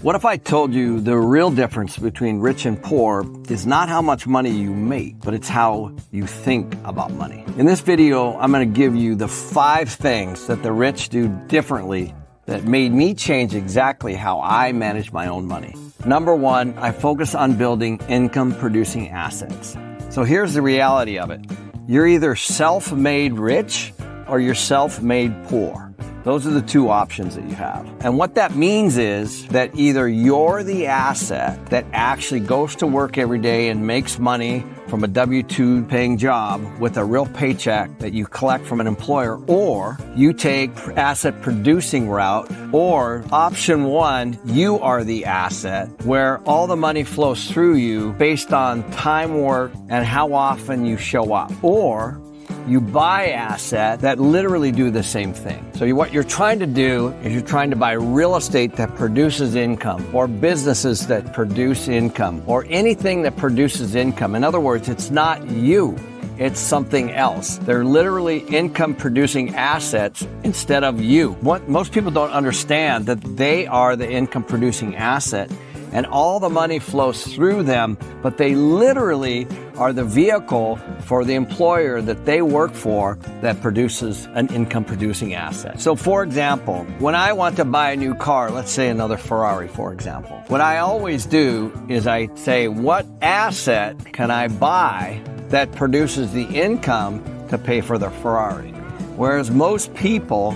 What if I told you the real difference between rich and poor is not how much money you make, but it's how you think about money? In this video, I'm going to give you the 5 things that the rich do differently that made me change exactly how I manage my own money. Number 1, I focus on building income-producing assets. So here's the reality of it. You're either self-made rich or you're self-made poor. Those are the 2 options that you have. And what that means is that either you're the asset that actually goes to work every day and makes money from a W-2 paying job with a real paycheck that you collect from an employer, or you take asset producing route, or option 1, you are the asset where all the money flows through you based on time work and how often you show up, or you buy assets that literally do the same thing. So what you're trying to do is you're trying to buy real estate that produces income, or businesses that produce income, or anything that produces income. In other words, it's not you. It's something else. They're literally income producing assets instead of you. What most people don't understand, that they are the income producing asset and all the money flows through them, but they literally are the vehicle for the employer that they work for that produces an income-producing asset. So for example, when I want to buy a new car, let's say another Ferrari, for example, what I always do is I say, what asset can I buy that produces the income to pay for the Ferrari? Whereas most people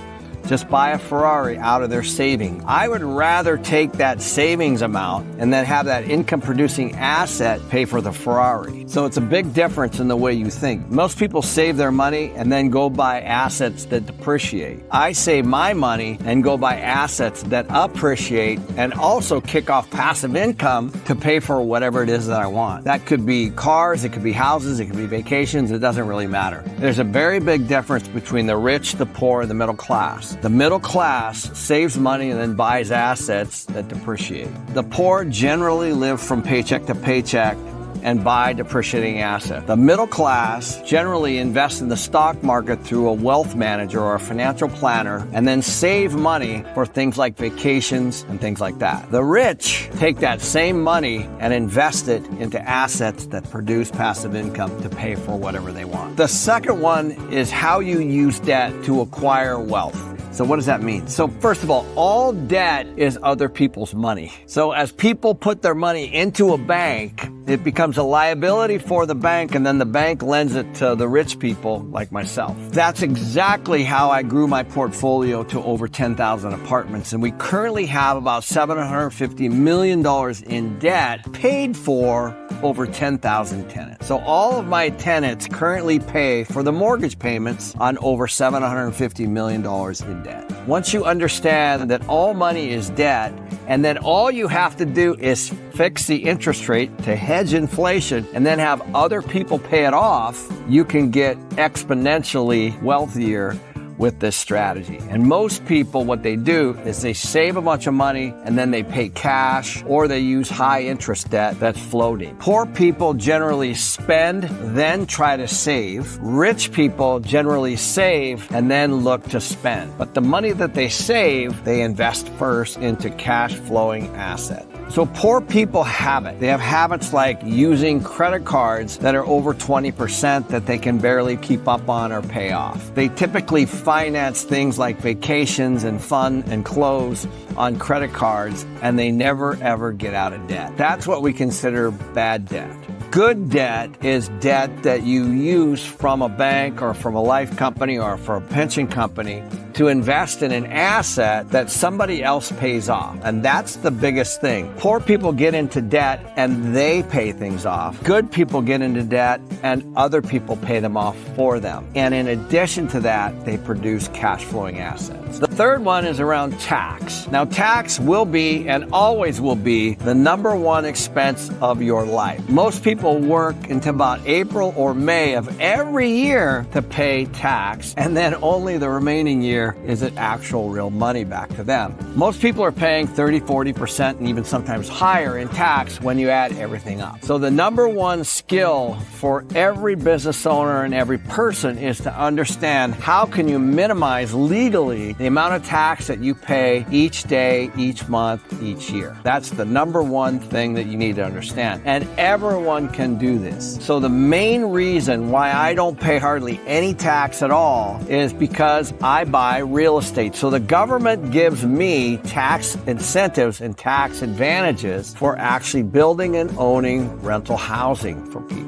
just buy a Ferrari out of their savings. I would rather take that savings amount and then have that income-producing asset pay for the Ferrari. So it's a big difference in the way you think. Most people save their money and then go buy assets that depreciate. I save my money and go buy assets that appreciate and also kick off passive income to pay for whatever it is that I want. That could be cars, it could be houses, it could be vacations, it doesn't really matter. There's a very big difference between the rich, the poor, and the middle class. The middle class saves money and then buys assets that depreciate. The poor generally live from paycheck to paycheck and buy depreciating assets. The middle class generally invests in the stock market through a wealth manager or a financial planner and then save money for things like vacations and things like that. The rich take that same money and invest it into assets that produce passive income to pay for whatever they want. The second one is how you use debt to acquire wealth. So what does that mean? So first of all debt is other people's money. So as people put their money into a bank, it becomes a liability for the bank, and then the bank lends it to the rich people like myself. That's exactly how I grew my portfolio to over 10,000 apartments. And we currently have about $750 million in debt paid for over 10,000 tenants. So all of my tenants currently pay for the mortgage payments on over $750 million in debt. Once you understand that all money is debt, and then all you have to do is fix the interest rate to hedge inflation and then have other people pay it off, you can get exponentially wealthier with this strategy. And most people, what they do is they save a bunch of money and then they pay cash, or they use high interest debt that's floating. Poor people generally spend, then try to save. Rich people generally save and then look to spend. But the money that they save, they invest first into cash flowing assets. So poor people have it. They have habits like using credit cards that are over 20% that they can barely keep up on or pay off. They typically finance things like vacations and fun and clothes on credit cards, and they never ever get out of debt. That's what we consider bad debt. Good debt is debt that you use from a bank or from a life company or from a pension company to invest in an asset that somebody else pays off. And that's the biggest thing. Poor people get into debt and they pay things off. Good people get into debt and other people pay them off for them. And in addition to that, they produce cash flowing assets. The third one is around tax. Now, tax will be and always will be the number one expense of your life. Most people people work until about April or May of every year to pay tax, and then only the remaining year is it actual real money back to them. Most people are paying 30, 40% and even sometimes higher in tax when you add everything up. So the number one skill for every business owner and every person is to understand how can you minimize legally the amount of tax that you pay each day, each month, each year. That's the number one thing that you need to understand. And everyone can do this. So the main reason why I don't pay hardly any tax at all is because I buy real estate. So the government gives me tax incentives and tax advantages for actually building and owning rental housing for people.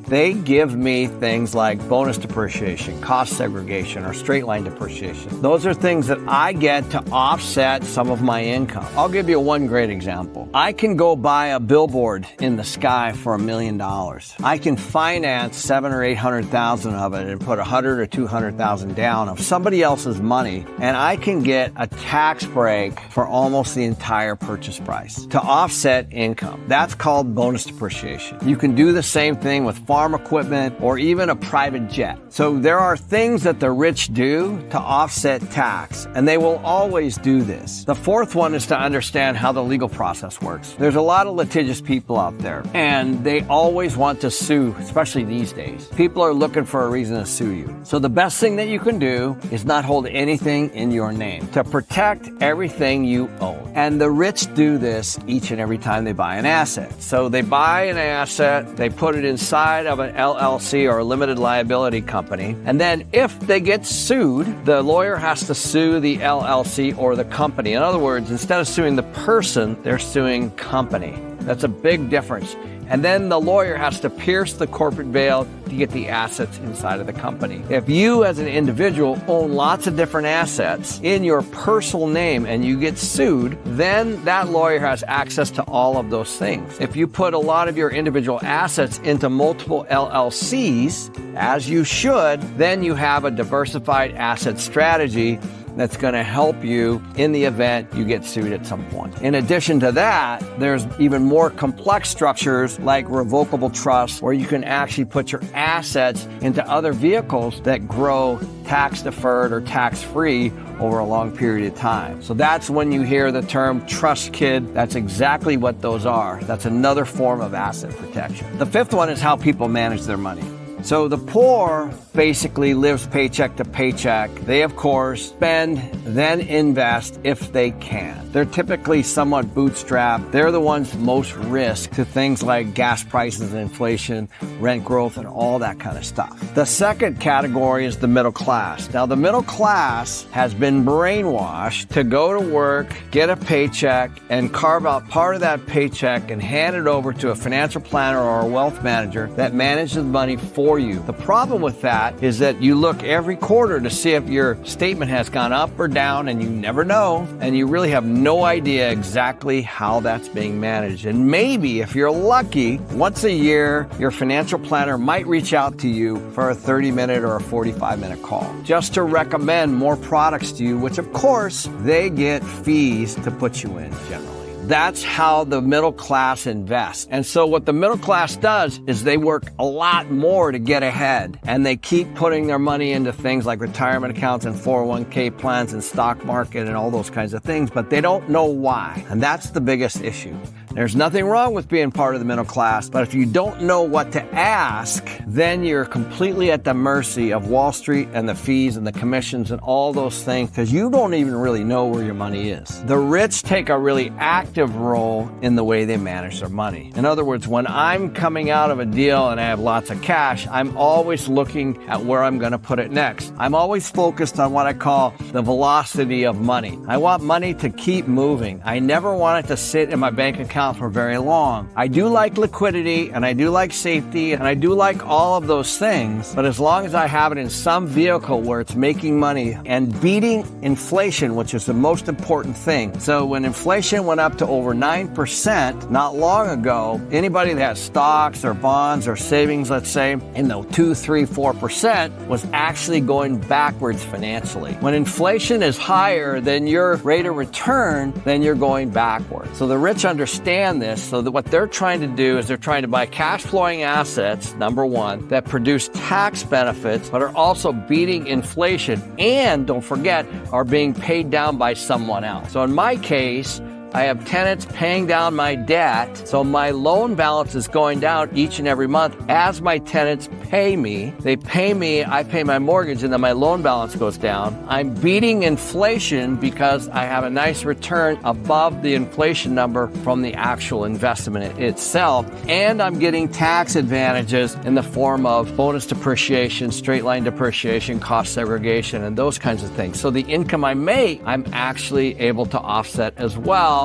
They give me things like bonus depreciation, cost segregation, or straight line depreciation. Those are things that I get to offset some of my income. I'll give you one great example. I can go buy a billboard in the sky for $1 million. I can finance $700,000 or $800,000 of it and put $100,000 or $200,000 down of somebody else's money, and I can get a tax break for almost the entire purchase price to offset income. That's called bonus depreciation. You can do the same thing with farm equipment or even a private jet. So there are things that the rich do to offset tax, and they will always do this. The fourth one is to understand how the legal process works. There's a lot of litigious people out there, and they always want to sue, especially these days. People are looking for a reason to sue you. So the best thing that you can do is not hold anything in your name to protect everything you own. And the rich do this each and every time they buy an asset. So they buy an asset, they put it inside of an LLC or a limited liability company, and then if they get sued, the lawyer has to sue the LLC or the company. In other words, instead of suing the person, they're suing company. That's a big difference. And then the lawyer has to pierce the corporate veil to get the assets inside of the company. If you as an individual own lots of different assets in your personal name and you get sued, then that lawyer has access to all of those things. If you put a lot of your individual assets into multiple LLCs, as you should, then you have a diversified asset strategy that's going to help you in the event you get sued at some point. In addition to that, there's even more complex structures like revocable trusts where you can actually put your assets into other vehicles that grow tax deferred or tax free over a long period of time. So that's when you hear the term trust kid. That's exactly what those are. That's another form of asset protection. The fifth one is how people manage their money. So the poor basically lives paycheck to paycheck. They, of course, spend, then invest if they can. They're typically somewhat bootstrapped. They're the ones most risk to things like gas prices and inflation, rent growth, and all that kind of stuff. The second category is the middle class. Now, the middle class has been brainwashed to go to work, get a paycheck, and carve out part of that paycheck and hand it over to a financial planner or a wealth manager that manages money for you. The problem with that is that you look every quarter to see if your statement has gone up or down, and you never know, and you really have no idea exactly how that's being managed. And maybe, if you're lucky, once a year, your financial planner might reach out to you for a 30-minute or a 45-minute call just to recommend more products to you, which, of course, they get fees to put you in generally. That's how the middle class invests. And so what the middle class does is they work a lot more to get ahead, and they keep putting their money into things like retirement accounts and 401k plans and stock market and all those kinds of things, but they don't know why. And that's the biggest issue. There's nothing wrong with being part of the middle class, but if you don't know what to ask, then you're completely at the mercy of Wall Street and the fees and the commissions and all those things, because you don't even really know where your money is. The rich take a really active role in the way they manage their money. In other words, when I'm coming out of a deal and I have lots of cash, I'm always looking at where I'm going to put it next. I'm always focused on what I call the velocity of money. I want money to keep moving. I never want it to sit in my bank account for very long. I do like liquidity, and I do like safety, and I do like all of those things, but as long as I have it in some vehicle where it's making money and beating inflation, which is the most important thing. So when inflation went up to over 9% not long ago, anybody that has stocks or bonds or savings, let's say, in the 2, 3, 4% was actually going backwards financially. When inflation is higher than your rate of return, then you're going backwards. So the rich understand understand this, so that what they're trying to do is they're trying to buy cash flowing assets, number one, that produce tax benefits, but are also beating inflation and, don't forget, are being paid down by someone else. So in my case, I have tenants paying down my debt, so my loan balance is going down each and every month as my tenants pay me. They pay me, I pay my mortgage, and then my loan balance goes down. I'm beating inflation because I have a nice return above the inflation number from the actual investment itself, and I'm getting tax advantages in the form of bonus depreciation, straight line depreciation, cost segregation, and those kinds of things. So the income I make, I'm actually able to offset as well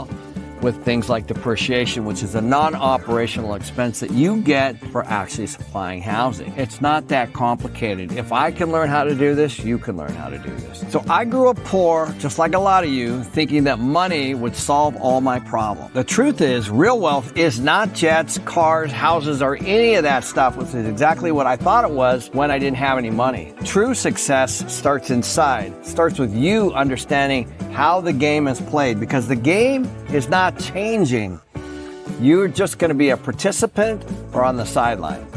with things like depreciation, which is a non-operational expense that you get for actually supplying housing. It's not that complicated. If I can learn how to do this, you can learn how to do this. So I grew up poor, just like a lot of you, thinking that money would solve all my problems. The truth is, real wealth is not jets, cars, houses, or any of that stuff, which is exactly what I thought it was when I didn't have any money. True success starts inside. It starts with you understanding how the game is played, because the game is not changing. You're just going to be a participant or on the sideline.